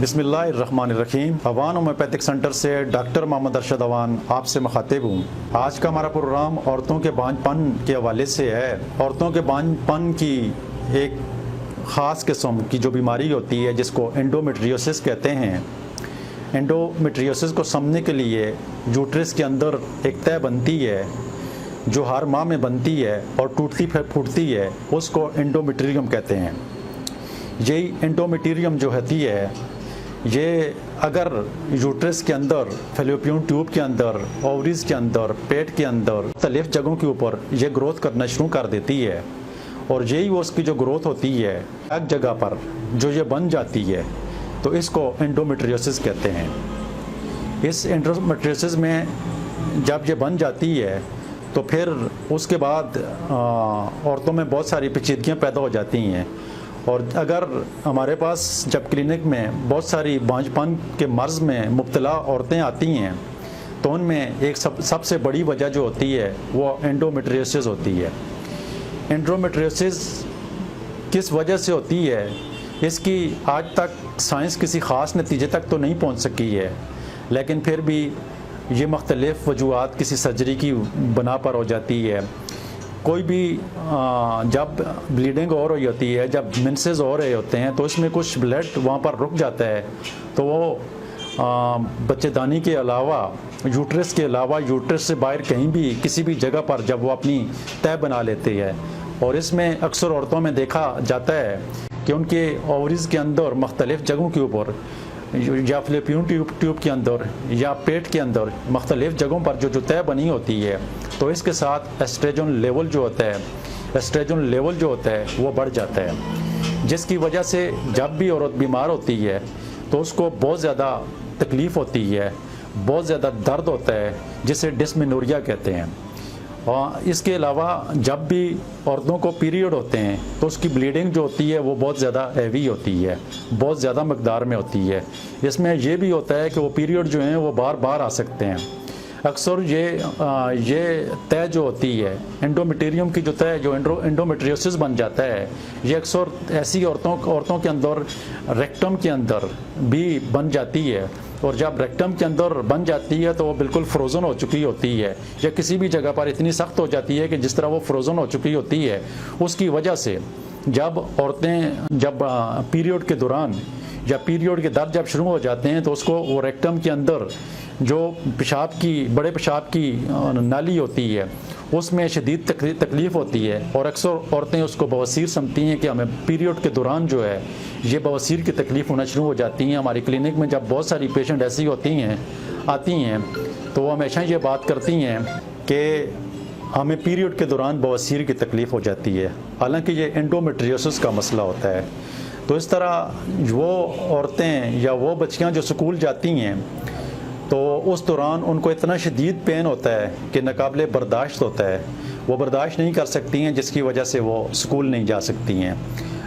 बिस्मिल्लाहिर्रहमानिर्रहीम। Awan homeopathic centre से doctor Mohammad Arshad Awan आपसे मुखातिब हूँ। आज का हमारा प्रोग्राम औरतों के बांझपन के हवाले से है। औरतों के बांझपन की एक ख़ास किस्म की जो बीमारी होती है जिसको एंडोमेट्रियोसिस कहते हैं। एंडोमेट्रियोसिस को समझने के लिए यूट्रस के अंदर एक तह बनती है जो हर माह में बनती है और टूटती फूटती है, उसको एंडोमेट्रियम कहते हैं। यही एंडोमेट्रियम जो होती है ये अगर यूट्रस के अंदर, फैलोपियन ट्यूब के अंदर, ओवरीज के अंदर, पेट के अंदर मुख्तलिफ जगहों के ऊपर ये ग्रोथ करना शुरू कर देती है और यही वो उसकी जो ग्रोथ होती है एक जगह पर जो ये बन जाती है, तो इसको एंडोमेट्रियोसिस कहते हैं। इस एंडोमेट्रियोसिस में जब ये बन जाती है तो फिर उसके बाद औरतों में बहुत सारी पेचीदगियाँ पैदा हो जाती हैं। और अगर हमारे पास जब क्लिनिक में बहुत सारी बांझपन के मर्ज़ में मुब्तला औरतें आती हैं तो उनमें एक सबसे बड़ी वजह जो होती है वो एंडोमेट्रियोसिस होती है। एंडोमेट्रियोसिस किस वजह से होती है इसकी आज तक साइंस किसी ख़ास नतीजे तक तो नहीं पहुंच सकी है, लेकिन फिर भी ये मुख्तलिफ़ वजूहात किसी सर्जरी की बना पर हो जाती है। कोई भी जब ब्लीडिंग हो रही होती है, जब मेंसेस हो रहे होते हैं तो इसमें कुछ ब्लड वहाँ पर रुक जाता है, तो वो बच्चेदानी के अलावा, यूट्रस के अलावा, यूट्रस से बाहर कहीं भी किसी भी जगह पर जब वो अपनी तह बना लेते हैं। और इसमें अक्सर औरतों में देखा जाता है कि उनके ओवरीज के अंदर मुख्तलिफ़ जगहों के ऊपर या फैलोपियन ट्यूब के अंदर या पेट के अंदर मुख्तलिफ़ जगहों पर जो तह बनी होती है, तो इसके साथ एस्ट्रोजन लेवल जो होता है वो बढ़ जाता है, जिसकी वजह से जब भी औरत बीमार होती है तो उसको बहुत ज़्यादा तकलीफ़ होती है, बहुत ज़्यादा दर्द होता है, जिसे डिस्मेनोरिया कहते हैं। और इसके अलावा जब भी औरतों को पीरियड होते हैं तो उसकी ब्लीडिंग जो होती है वो बहुत ज़्यादा हैवी होती है, बहुत ज़्यादा मकदार में होती है। इसमें यह भी होता है कि वो पीरियड जो हैं वो बार बार आ सकते हैं। अक्सर ये तह जो होती है एंडोमेट्रियम की जो तह जो एंडोमेट्रियोसिस बन जाता है, ये अक्सर ऐसी औरतों के अंदर रेक्टम के अंदर भी बन जाती है। और जब रेक्टम के अंदर बन जाती है तो वो बिल्कुल फ्रोज़न हो चुकी होती है या किसी भी जगह पर इतनी सख्त हो जाती है कि जिस तरह वो फ्रोज़न हो चुकी होती है, उसकी वजह से जब औरतें जब पीरियड के दौरान या पीरियड के दर्द जब शुरू हो जाते हैं तो उसको वो रेक्टम के अंदर जो बड़े पेशाब की नाली होती है उसमें शदीद तकलीफ़ होती है। और अक्सर औरतें उसको बवासीर समझती हैं कि हमें पीरियड के दौरान जो है ये बवासीर की तकलीफ़ होना शुरू हो जाती हैं। हमारी क्लिनिक में जब बहुत सारी पेशेंट ऐसी आती हैं तो वो हमेशा ये बात करती हैं कि हमें पीरियड के दौरान बवासीर की तकलीफ़ हो जाती है, हालांकि ये एंडोमेट्रियोसिस का मसला होता है। तो इस तरह वो औरतें या वो बच्चियाँ जो स्कूल जाती हैं तो उस दौरान उनको इतना शदीद पेन होता है कि नाकाबिले बर्दाश्त होता है, वो बर्दाश्त नहीं कर सकती हैं, जिसकी वजह से वो स्कूल नहीं जा सकती हैं।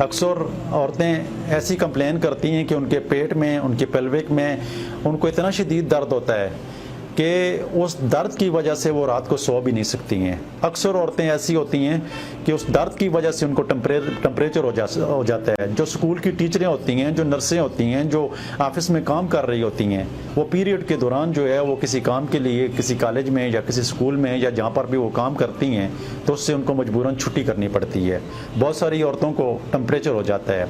अक्सर औरतें ऐसी कंप्लेन करती हैं कि उनके पेट में, उनके पेल्विक में उनको इतना शदीद दर्द होता है कि उस दर्द की वजह से वो रात को सो भी नहीं सकती हैं। अक्सर औरतें ऐसी होती हैं कि उस दर्द की वजह से उनको टेम्परेचर हो जाता है। जो स्कूल की टीचरें होती हैं, जो नर्सें होती हैं, जो ऑफिस में काम कर रही होती हैं, वो पीरियड के दौरान जो है वो किसी काम के लिए किसी कॉलेज में या किसी स्कूल में या जहाँ पर भी वो काम करती हैं तो उससे उनको मजबूरन छुट्टी करनी पड़ती है। बहुत सारी औरतों को टेम्परेचर हो जाता है।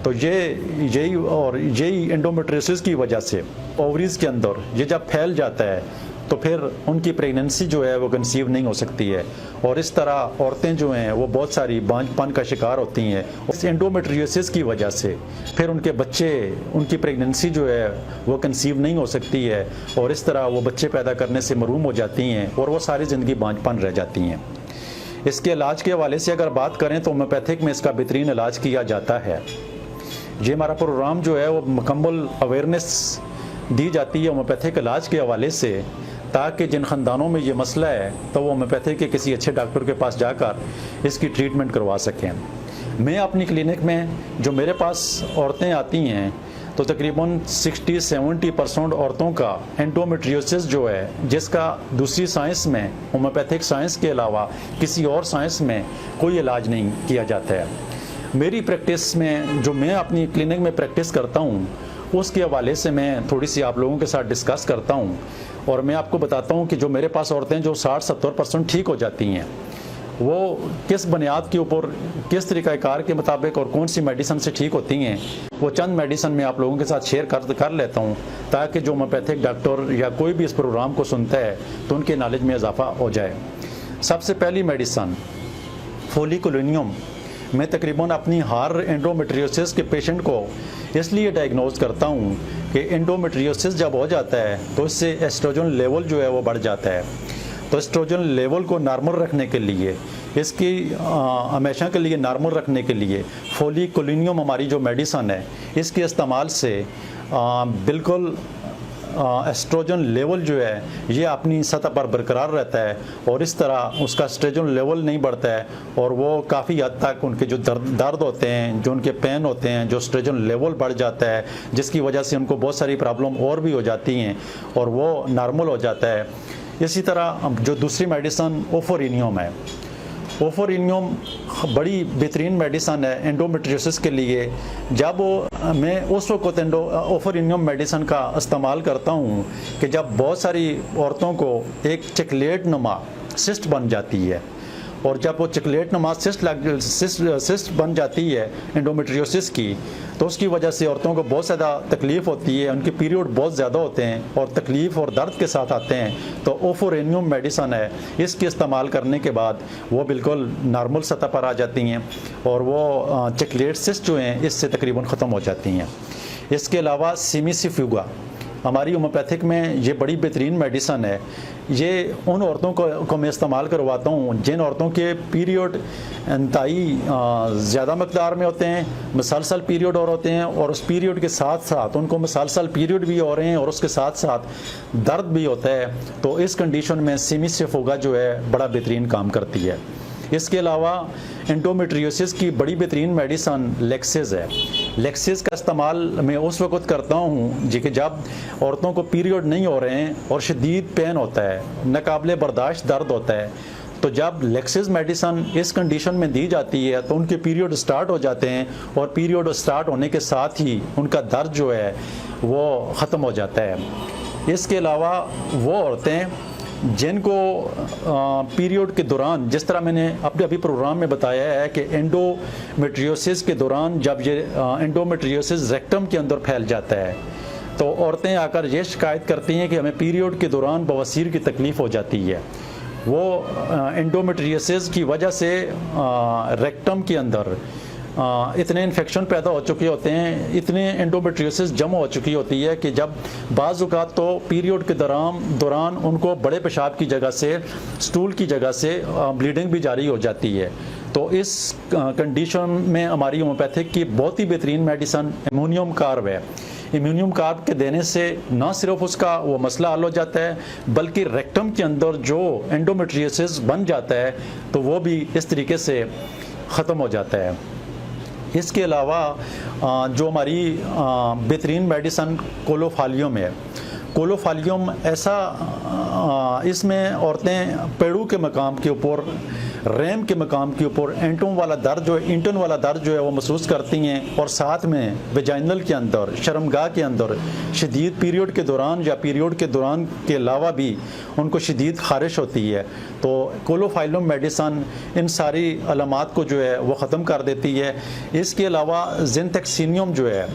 तो यही एंडोमेट्रियोसिस की वजह से ओवरीज के अंदर ये जब फैल जाता है तो फिर उनकी प्रेगनेंसी जो है वो कंसीव नहीं हो सकती है। और इस तरह औरतें जो हैं वो बहुत सारी बांझपन का शिकार होती हैं। इस एंडोमेट्रियोसिस की वजह से फिर उनके बच्चे, उनकी प्रेगनेंसी जो है वो कंसीव नहीं हो सकती है और इस तरह वो बच्चे पैदा करने से महरूम हो जाती हैं और वो सारी ज़िंदगी बांझपन रह जाती हैं। इसके इलाज के हवाले से अगर बात करें तो होम्योपैथिक में इसका बेहतरीन इलाज किया जाता है। ये हमारा प्रोग्राम जो है वो मुकम्मल अवेयरनेस दी जाती है होम्योपैथिक इलाज के हवाले से, ताकि जिन ख़ानदानों में ये मसला है तो वो होम्योपैथी के किसी अच्छे डॉक्टर के पास जाकर इसकी ट्रीटमेंट करवा सकें। मैं अपनी क्लिनिक में जो मेरे पास औरतें आती हैं तो तकरीबन 60-70% औरतों का एंडोमेट्रियोसिस जो है, जिसका दूसरी साइंस में, होम्योपैथिक साइंस के अलावा किसी और साइंस में कोई इलाज नहीं किया जाता है। मेरी प्रैक्टिस में, जो मैं अपनी क्लिनिक में प्रैक्टिस करता हूँ, उसके हवाले से मैं थोड़ी सी आप लोगों के साथ डिस्कस करता हूँ और मैं आपको बताता हूँ कि जो मेरे पास औरतें जो 60-70% ठीक हो जाती हैं वो किस बुनियाद के ऊपर, किस तरीक़ाकार के मुताबिक और कौन सी मेडिसिन से ठीक होती हैं, वो चंद मेडिसिन मैं आप लोगों के साथ शेयर कर लेता हूँ ताकि जो होम्योपैथिक डॉक्टर या कोई भी इस प्रोग्राम को सुनता है तो उनके नॉलेज में इजाफा हो जाए। सबसे पहली मेडिसिन फोलिकुलिनियम। मैं तकरीबन अपनी हर एंडोमेट्रियोसिस के पेशेंट को इसलिए डायग्नोज करता हूँ कि एंडोमेट्रियोसिस जब हो जाता है तो इससे एस्ट्रोजन लेवल जो है वो बढ़ जाता है। तो एस्ट्रोजन लेवल को नॉर्मल रखने के लिए, इसकी हमेशा के लिए नॉर्मल रखने के लिए फोलिकुलिनियम हमारी जो मेडिसन है इसके इस्तेमाल से बिल्कुल एस्ट्रोजन लेवल जो है ये अपनी सतह पर बरकरार रहता है और इस तरह उसका एस्ट्रोजन लेवल नहीं बढ़ता है और वो काफ़ी हद तक उनके जो दर्द होते हैं, जो उनके पेन होते हैं, जो एस्ट्रोजन लेवल बढ़ जाता है जिसकी वजह से उनको बहुत सारी प्रॉब्लम और भी हो जाती हैं और वो नॉर्मल हो जाता है। इसी तरह जो दूसरी मेडिसिन ओफोरिनियम है, ओफोरिनियम बड़ी बेहतरीन मेडिसन है एंडोमेट्रियोसिस के लिए। जब मैं उस वक्त ओफोरिनियम मेडिसन का इस्तेमाल करता हूँ कि जब बहुत सारी औरतों को एक चॉकलेट नुमा सिस्ट बन जाती है और जब वो चॉकलेट नुमा सिस्ट बन जाती है एंडोमेट्रियोसिस की तो उसकी वजह से औरतों को बहुत ज़्यादा तकलीफ़ होती है, उनके पीरियड बहुत ज़्यादा होते हैं और तकलीफ़ और दर्द के साथ आते हैं। तो ओफोरेनियम मेडिसन है, इसके इस्तेमाल करने के बाद वो बिल्कुल नॉर्मल सतह पर आ जाती हैं और वो चॉकलेट सिस्ट जो हैं इससे तकरीबन ख़त्म हो जाती हैं। इसके अलावा सिमिसिफ्यूगा हमारी होम्योपैथिक में ये बड़ी बेहतरीन मेडिसन है। ये उन औरतों को मैं इस्तेमाल करवाता हूँ जिन औरतों के पीरियड इंतहाई ज़्यादा मकदार में होते हैं, मुसलसल पीरियड और होते हैं और उस पीरियड के साथ साथ उनको मुसलसल पीरियड भी हो रहे हैं और उसके साथ साथ दर्द भी होता है। तो इस कंडीशन में सिमिसिफ्यूगा जो है बड़ा बेहतरीन काम करती है। इसके अलावा एंडोमेट्रियोसिस की बड़ी बेहतरीन मेडिसन लेक्सेस है। लेक्सेस का इस्तेमाल मैं उस वक्त करता हूँ जी कि जब औरतों को पीरियड नहीं हो रहे हैं और शदीद पेन होता है, नाकाबिले बर्दाश्त दर्द होता है, तो जब लेक्सेस मेडिसन इस कंडीशन में दी जाती है तो उनके पीरियड स्टार्ट हो जाते हैं और पीरियड स्टार्ट होने के साथ ही उनका दर्द जो है वो ख़त्म हो जाता है। इसके अलावा वो औरतें जिनको पीरियड के दौरान, जिस तरह मैंने अपने अभी प्रोग्राम में बताया है कि एंडोमेट्रियोसिस के दौरान जब ये एंडोमेट्रियोसिस रेक्टम के अंदर फैल जाता है तो औरतें आकर ये शिकायत करती हैं कि हमें पीरियड के दौरान बवासीर की तकलीफ़ हो जाती है। वो एंडोमेट्रियोसिस की वजह से रेक्टम के अंदर इतने इन्फेक्शन पैदा हो चुके होते हैं, इतने एंडोमेट्रियोसिस जमा हो चुकी होती है कि जब बाज़ औक़ात तो पीरियड के दौरान उनको बड़े पेशाब की जगह से, स्टूल की जगह से ब्लीडिंग भी जारी हो जाती है। तो इस कंडीशन में हमारी होम्योपैथिक की बहुत ही बेहतरीन मेडिसन इम्यूनियम कार्ब है। इम्यूनियम कार्ब के देने से न सिर्फ उसका वो मसला हल हो जाता है बल्कि रेक्टम के अंदर जो एंडोमेट्रियोसिस बन जाता है तो वो भी इस तरीके से ख़त्म हो जाता है। इसके अलावा जो हमारी बेहतरीन मेडिसन कोलोफालियम है, कोलोफालियम ऐसा इसमें औरतें पेड़ू के मकाम के ऊपर, रैम के मकाम के ऊपर एंटोम वाला दर्द जो है, इंटन वाला दर्द जो है वो महसूस करती हैं और साथ में वेजाइनल के अंदर, शर्मगाह के अंदर शदीद पीरियड के दौरान या पीरियड के दौरान के अलावा भी उनको शदीद खारिश होती है। तो कोलोफाइलम मेडिसन इन सारी अलामात को जो है वो ख़त्म कर देती है। इसके अलावा जिनथेक्सिनियम जो है,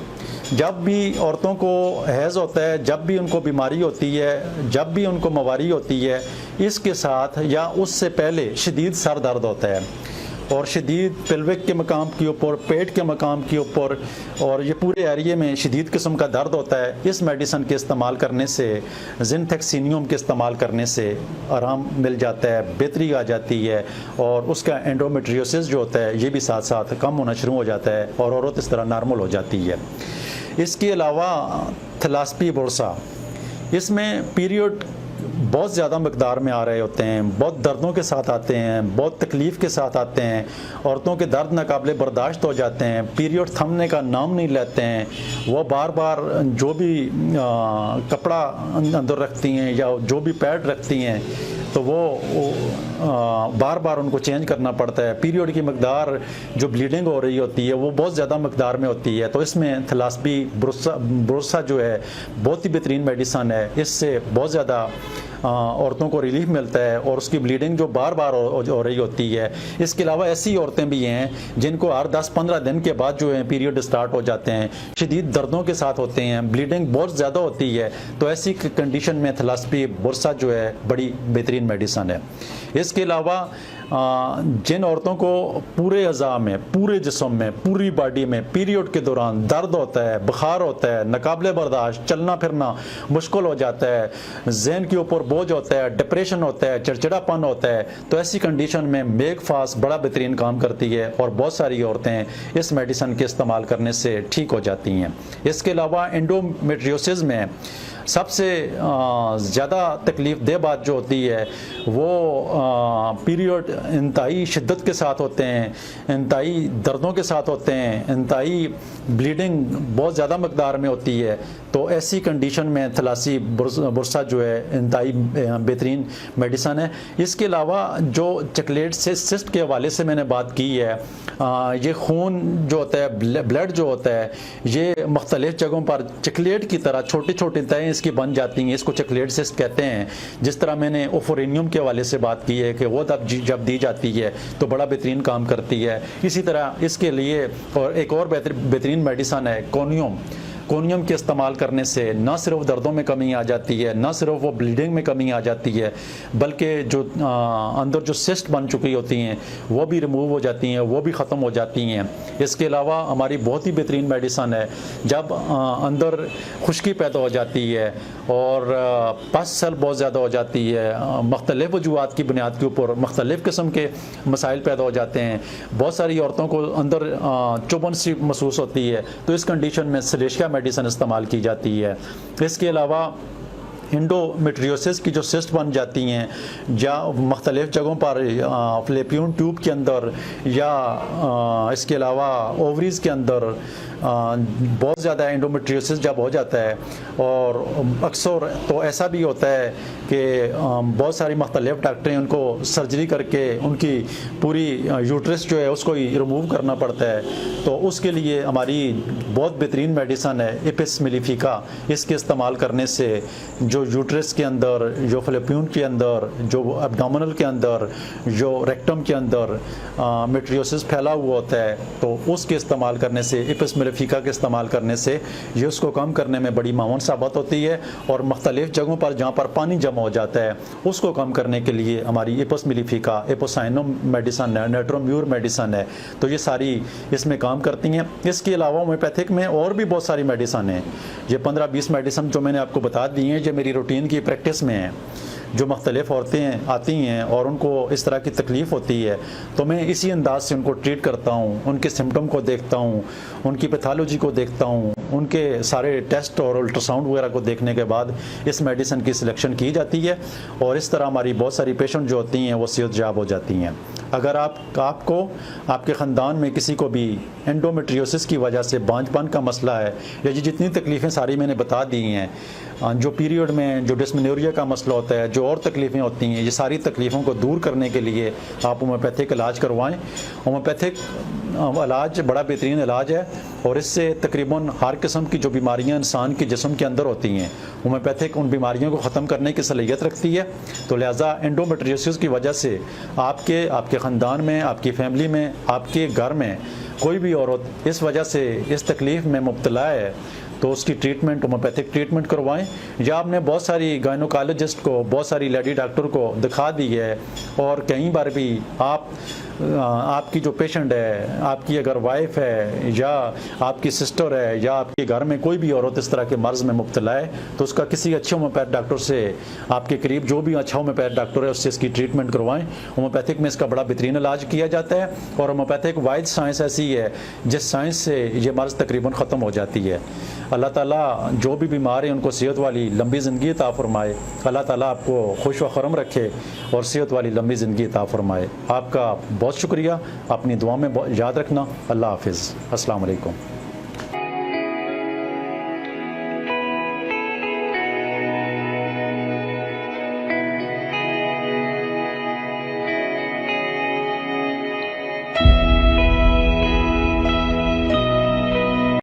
जब भी औरतों को हैज़ होता है, जब भी उनको बीमारी होती है, जब भी उनको मवारी होती है, इसके साथ या उससे पहले शदीद सर दर्द होता है और शदीद पेल्विक के मकाम के ऊपर, पेट के मकाम के ऊपर और ये पूरे एरिए में शदीद किस्म का दर्द होता है, इस मेडिसन के इस्तेमाल करने से, जिनथेक्सिनियम के इस्तेमाल करने से आराम मिल जाता है, बेहतरी आ जाती है और उसका एंडोमेट्रियोसिस जो होता है ये भी साथ साथ कम होना शुरू हो जाता है और औरत इस तरह नॉर्मल हो जाती है। इसके अलावा थैलास्पी बुरसा, इसमें पीरियड बहुत ज़्यादा मकदार में आ रहे होते हैं, बहुत दर्दों के साथ आते हैं, बहुत तकलीफ़ के साथ आते हैं, औरतों के दर्द नाकाबिले बर्दाश्त हो जाते हैं, पीरियड थमने का नाम नहीं लेते हैं, वो बार बार जो भी कपड़ा अंदर रखती हैं या जो भी पैड रखती हैं तो वो बार बार उनको चेंज करना पड़ता है। पीरियड की मकदार जो ब्लीडिंग हो रही होती है वो बहुत ज़्यादा मकदार में होती है, तो इसमें थैलास्मी ब्रोसा जो है बहुत ही बेहतरीन मेडिसन है। इससे बहुत ज़्यादा औरतों को रिलीफ मिलता है और उसकी ब्लीडिंग जो बार बार हो रही होती है। इसके अलावा ऐसी औरतें भी हैं जिनको हर 10-15 दिन के बाद जो है पीरियड स्टार्ट हो जाते हैं, शदीद दर्दों के साथ होते हैं, ब्लीडिंग बहुत ज़्यादा होती है, तो ऐसी कंडीशन में थैलास्मी ब्रोसा जो है बड़ी बेहतरीन मेडिसन है। इसके अलावा जिन औरतों को पूरे अज़ा में, पूरे जिस्म में, पूरी बॉडी में पीरियड के दौरान दर्द होता है, बुखार होता है, नाकाबिले बर्दाश्त, चलना फिरना मुश्किल हो जाता है, जहन के ऊपर बोझ होता है, डिप्रेशन होता है, चिड़चिड़ापन होता है, तो ऐसी कंडीशन में मेक फास्ट बड़ा बेहतरीन काम करती है और बहुत सारी औरतें इस मेडिसन के इस्तेमाल करने से ठीक हो जाती हैं। इसके अलावा एंडोमेट्रियोसिस में सबसे ज़्यादा तकलीफ़ दह बात जो होती है वो पीरियड इंतहाई शिद्दत के साथ होते हैं, इंतहाई दर्दों के साथ होते हैं, इंतहाई ब्लीडिंग बहुत ज़्यादा मकदार में होती है, तो ऐसी कंडीशन में थैलास्मी ब्रोसा जो है इंतहाई बेहतरीन मेडिसन है। इसके अलावा जो चॉकलेट से सिस्ट के हवाले से मैंने बात की है, ये खून जो होता है, ब्लड जो होता है, ये मुख्तलिफ जगहों पर चॉकलेट की तरह छोटी छोटी तहें इसकी बन जाती हैं, इसको चॉकलेट सिस्ट कहते हैं। जिस तरह मैंने ओफोरेनियम के हवाले से बात की है कि वो जब दी जाती है तो बड़ा बेहतरीन काम करती है, इसी तरह इसके लिए और एक और बेहतरीन मेडिसन है कोनियम। कोनियम के इस्तेमाल करने से न सिर्फ दर्दों में कमी आ जाती है, न सिर्फ वो ब्लीडिंग में कमी आ जाती है, बल्कि जो अंदर जो सिस्ट बन चुकी होती हैं वो भी रिमूव हो जाती हैं, वो भी ख़त्म हो जाती हैं। इसके अलावा हमारी बहुत ही बेहतरीन मेडिसन है जब अंदर खुश्की पैदा हो जाती है और पस सेल बहुत ज़्यादा हो जाती है, मुख्तलिफ वजूहात की बुनियाद के ऊपर मुख्तलिफ किस्म के मसाइल पैदा हो जाते हैं, बहुत सारी औरतों को अंदर चुभन सी महसूस होती है, तो इस कंडीशन में सलेशिया मेडिसन इस्तेमाल की जाती है। इसके अलावा एंडोमेट्रियोसिस की जो सिस्ट बन जाती हैं या मुख्तलिफ जगहों पर फैलोपियन ट्यूब के अंदर या इसके अलावा ओवरीज़ के अंदर बहुत ज़्यादा एंडोमेट्रियोसिस जब हो जाता है, और अक्सर तो ऐसा भी होता है कि बहुत सारी मुख्तलिफ डॉक्टरें उनको सर्जरी करके उनकी पूरी यूट्रस जो है उसको ही रिमूव करना पड़ता है, तो उसके लिए हमारी बहुत बेहतरीन मेडिसन है एपिस मेलिफिका। इसके इस्तेमाल करने से जो यूट्रस के अंदर, जो फैलोपियन के अंदर, जो एब्डोमिनल के अंदर, जो रेक्टम के अंदर मेट्रियोसिस फैला हुआ होता है, तो उसके इस्तेमाल करने से एपिस मेलिफिका के इस्तेमाल करने से ये उसको कम करने में बड़ी मामून साबित होती है, और मुख्तलिफ जगहों पर जहाँ पर पानी जमा हो जाता है उसको कम करने के लिए हमारी एपिस मेलिफिका, एपोसाइनम मेडिसन है, नाइट्रोम्यूर मेडिसन है, तो ये सारी इसमें काम करती हैं। इसके अलावा होम्योपैथिक में और भी बहुत सारी मेडिसन हैं। ये 15-20 मेडिसन जो मैंने आपको बता दी हैं, जो मेरी रूटीन की प्रैक्टिस में है। जो मुख्तलिफ औरतें आती हैं और उनको इस तरह की तकलीफ़ होती है, तो मैं इसी अंदाज से उनको ट्रीट करता हूँ, उनके सिम्टम को देखता हूँ, उनकी पैथोलॉजी को देखता हूँ, उनके सारे टेस्ट और अल्ट्रासाउंड वगैरह को देखने के बाद इस मेडिसन की सिलेक्शन की जाती है, और इस तरह हमारी बहुत सारी पेशेंट जो होती हैं वो सेहतयाब हो जाती हैं। अगर आपको आपके ख़ानदान में किसी को भी एंडोमेट्रियोसिस की वजह से बांझपन का मसला है, या ये जितनी तकलीफ़ें सारी मैंने बता दी हैं, जो पीरियड में जो डिस्मेनोरिया का मसला होता है, जो और तकलीफ़ें होती हैं, ये सारी तकलीफ़ों को दूर करने के लिए आप होम्योपैथिक इलाज करवाएं। होम्योपैथिक इलाज बड़ा बेहतरीन इलाज है, और इससे तकरीबन हर किस्म की जो बीमारियां इंसान के जिस्म के अंदर होती हैं, होम्योपैथिक उन बीमारियों को ख़त्म करने की सलाहियत रखती है। तो लिहाजा एंडोमेट्रियोसिस की वजह से आपके ख़ानदान में, आपकी फैमिली में, आपके घर में कोई भी औरत इस वजह से इस तकलीफ़ में मुब्तला है, तो उसकी ट्रीटमेंट होम्योपैथिक ट्रीटमेंट करवाएं। या आपने बहुत सारी गायनोकोलॉजिस्ट को, बहुत सारी लेडी डॉक्टर को दिखा दी है, और कई बार भी आपकी जो पेशेंट है, आपकी अगर वाइफ है या आपकी सिस्टर है या आपके घर में कोई भी औरत इस तरह के मर्ज़ में मुब्तला है, तो उसका किसी अच्छे होम्योपैथ डॉक्टर से, आपके करीब जो भी अच्छा होम्योपैथ डॉक्टर है उससे इसकी ट्रीटमेंट करवाएं। होम्योपैथिक में इसका बड़ा बेहतरीन इलाज किया जाता है, और होम्योपैथिक वाइड साइंस ऐसी है जिस साइंस से ये मर्ज़ तकरीबन ख़त्म हो जाती है। अल्लाह ताला जो भी बीमार हैं उनको सेहत वाली लंबी ज़िंदगी अता फरमाए। अल्लाह ताला आपको खुश व खुर्रम रखे और सेहत वाली लंबी ज़िंदगी अता फरमाए। आपका बहुत शुक्रिया, अपनी दुआ में याद रखना। अल्लाह हाफिज़। अस्सलाम वालेकुम।